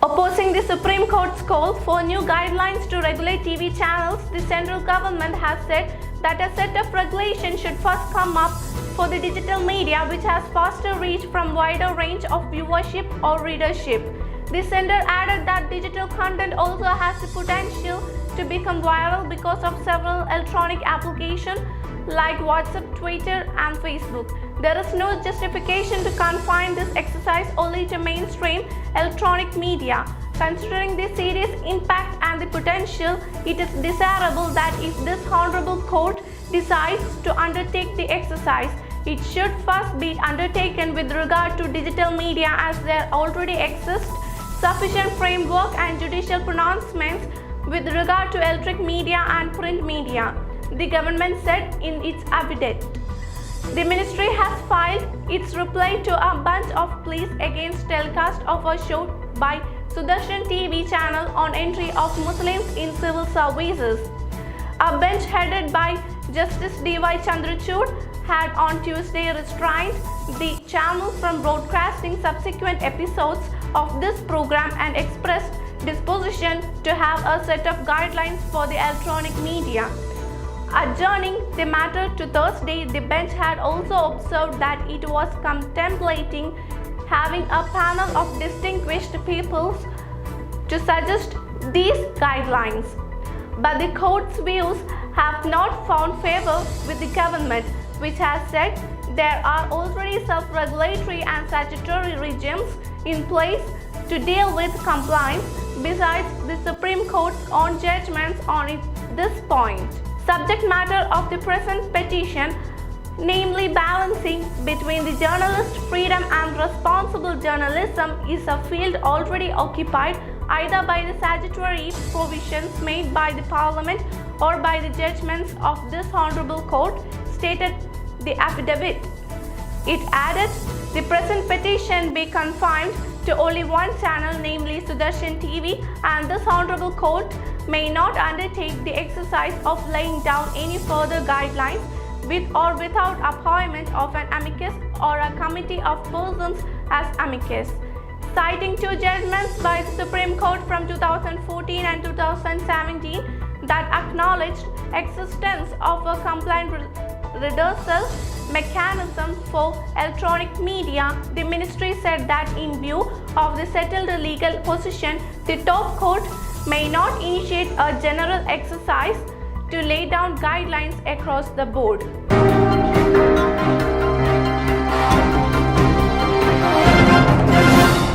Opposing the Supreme Court's call for new guidelines to regulate TV channels, the central government has said that a set of regulations should first come up for the digital media, which has faster reach from wider range of viewership or readership. The center added that digital content also has the potential to become viral because of several electronic applications like WhatsApp, Twitter, and Facebook. There is no justification to confine this exercise only to mainstream electronic media. Considering the serious impact and the potential, it is desirable that if this Honorable Court decides to undertake the exercise, it should first be undertaken with regard to digital media, as there already exists sufficient framework and judicial pronouncements with regard to electric media and print media, the government said in its affidavit. The ministry has filed its reply to a bunch of pleas against telecast of a show by Sudarshan TV channel on entry of Muslims in civil services. A bench headed by Justice D.Y. Chandrachud had on Tuesday restrained the channel from broadcasting subsequent episodes of this program and expressed disposition to have a set of guidelines for the electronic media. Adjourning the matter to Thursday, the bench had also observed that it was contemplating having a panel of distinguished peoples to suggest these guidelines. But the court's views have not found favor with the government, which has said there are already self-regulatory and statutory regimes in place to deal with compliance, besides the Supreme Court's own judgments on this point. Subject matter of the present petition, namely balancing between the journalist freedom and responsible journalism, is a field already occupied either by the statutory provisions made by the Parliament or by the judgments of this Honorable Court, stated the affidavit. It added, the present petition be confined to only one channel, namely Sudarshan TV, and this Honorable Court may not undertake the exercise of laying down any further guidelines with or without appointment of an amicus or a committee of persons as amicus. Citing two judgments by the Supreme Court from 2014 and 2017 that acknowledged existence of a compliant redressal mechanism for electronic media, the ministry said that in view of the settled legal position, the top court may not initiate a general exercise to lay down guidelines across the board.